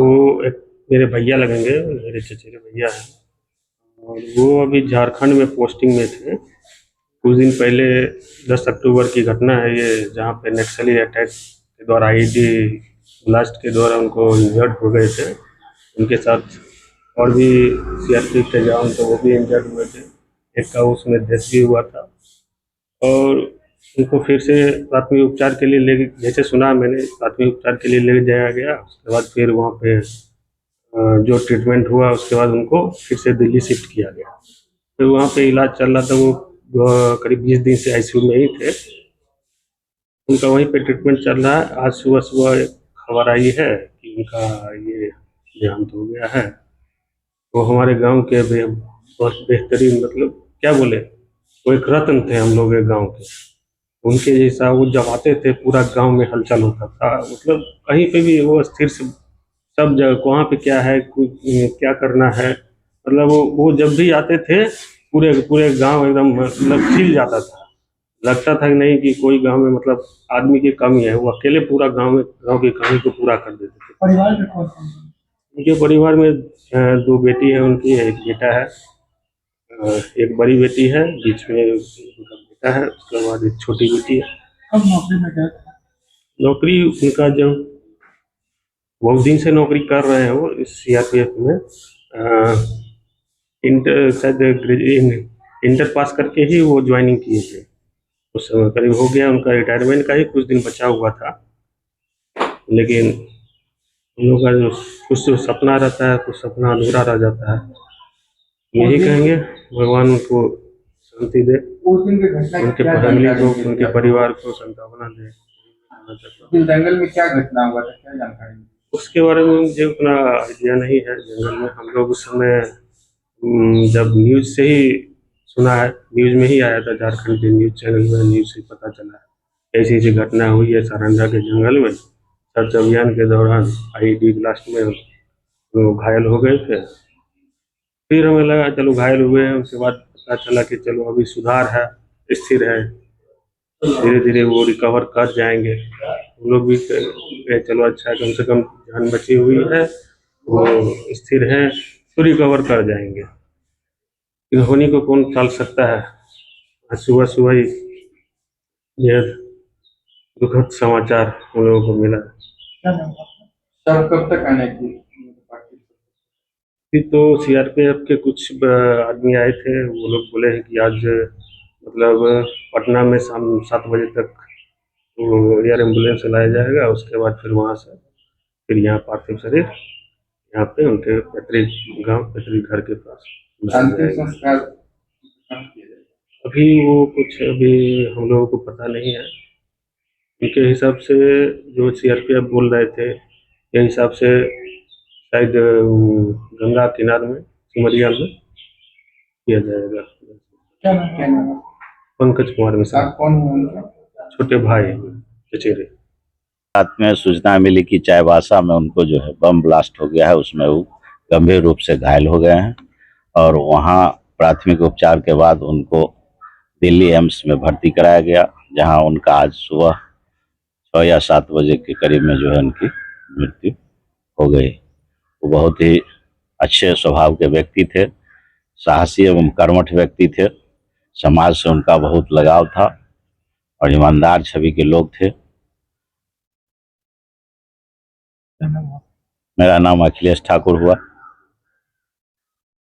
वो एक मेरे भैया लगेंगे, मेरे चचेरे भैया हैं। और वो अभी झारखंड में पोस्टिंग में थे। कुछ दिन पहले 10 अक्टूबर की घटना है ये, जहाँ पे नक्सली अटैक के द्वारा आईईडी ब्लास्ट के द्वारा उनको इंजर्ड हो गए थे। उनके साथ और भी सीआरपीएफ के जवान थे, वो भी इंजर्ड हुए थे। एक का उसमें डेथ भी हुआ था। और उनको फिर से प्राथमिक उपचार के लिए ले, जैसे सुना मैंने, प्राथमिक उपचार के लिए ले जाया गया। उसके बाद फिर वहाँ पे जो ट्रीटमेंट हुआ, उसके बाद उनको फिर से दिल्ली शिफ्ट किया गया। फिर वहाँ पे इलाज चल रहा था। वो करीब 20 दिन से आईसीयू में ही थे। उनका वहीं पे ट्रीटमेंट चल रहा है। आज सुबह सुबह एक खबर आई है कि उनका ये देहांत हो गया है। वो हमारे गांव के बहुत बेहतरीन, मतलब क्या बोले, वो एक रत्न थे हम लोग के गांव के। उनके जैसा वो जब आते थे पूरा गांव में हलचल होता था। मतलब कहीं पे भी वो स्थिर से सब जगह वहाँ पे क्या है, क्या करना है, मतलब वो जब भी आते थे पूरे पूरे गांव एकदम मतलब खिल जाता था। लगता था कि नहीं कि कोई गांव में मतलब आदमी की कमी है। वो अकेले पूरा गांव की कमी को पूरा कर देते थे। परिवार में कौन कौन है? उनके परिवार में 2 बेटी है उनकी, एक बेटा है। एक बड़ी बेटी है, बीच में उनका बेटा है, उसके बाद एक छोटी बेटी है। कब नौकरी में गए थे? नौकरी उनका जब बहुत दिन से नौकरी कर रहे हैं वो इस सीआरपीएफ में। इंटर शायद इंटर पास करके ही वो ज्वाइनिंग किए थे। उस समय करीब हो गया उनका रिटायरमेंट का ही कुछ दिन बचा हुआ था। लेकिन हम लोग का जो कुछ जो सपना रहता है, कुछ सपना अधूरा रह जाता है। यही कहेंगे भगवान उनको शांति दे, उस दिन की घटना की उनके क्या फैमिली को, जानकारी थी उनके आपको? परिवार को सांत्वना दे। उस दिन जंगल में क्या घटना हुआ था, क्या जानकारी थी? उसके बारे में मुझे उतना आइडिया नहीं है। जंगल में हम लोग उस समय जब न्यूज़ से ही सुना है, न्यूज़ में ही आया था, झारखंड के न्यूज़ चैनल में न्यूज़ से पता चला है ऐसी ऐसी घटना हुई है सारंगा के जंगल में। सर्च अभियान के दौरान आईईडी ब्लास्ट में लोग घायल हो गए थे। फिर हमें लगा चलो घायल हुए हैं, उसके बाद पता चला कि चलो अभी सुधार है, स्थिर है, धीरे धीरे वो रिकवर कर जाएंगे। हम लोग भी कहे चलो अच्छा है, कम से कम जान बची हुई है, वो स्थिर है, तो रिकवर कर जाएंगे। लेकिन होनी को कौन टाल सकता है। आज सुबह सुबह ही यह दुखद समाचार हम लोगों को मिला। क्या नाम था? सर कब तक आने की पार्टी? फिर तो सीआरपीएफ के कुछ आदमी आए थे। वो लोग बोले हैं कि आज मतलब पटना में शाम 7 बजे तक वो एयर एम्बुलेंस से लाया जाएगा। उसके बाद फिर वहाँ से फिर यहाँ पार्थिव शरीर यहाँ पे उनके पैतृक गांव, पैतृक घर के पास लाया अंतिम जाएगा। संस्कार कब किया जाएगा? अभी वो कुछ अभी हम लोगों को पता नहीं है। उनके हिसाब से जो सीआरपीएफ बोल रहे थे, के हिसाब से शायद गंगा किनारे में, सिमरिया में किया जाएगा। क्या नाम है? पंकज कुमार मिश्रा, आप कौन हो उनके? छोटे भाई चचेरे। रात में सूचना मिली कि चाईबासा में उनको जो है बम ब्लास्ट हो गया है, उसमें वो गंभीर रूप से घायल हो गए हैं और वहाँ प्राथमिक उपचार के बाद उनको दिल्ली एम्स में भर्ती कराया गया, जहाँ उनका आज सुबह 6 या 7 बजे के करीब में जो है उनकी मृत्यु हो गई। वो बहुत ही अच्छे स्वभाव के व्यक्ति थे, साहसी एवं कर्मठ व्यक्ति थे। समाज से उनका बहुत लगाव था और ईमानदार छवि के लोग थे। क्या नाम है? मेरा नाम अखिलेश ठाकुर हुआ।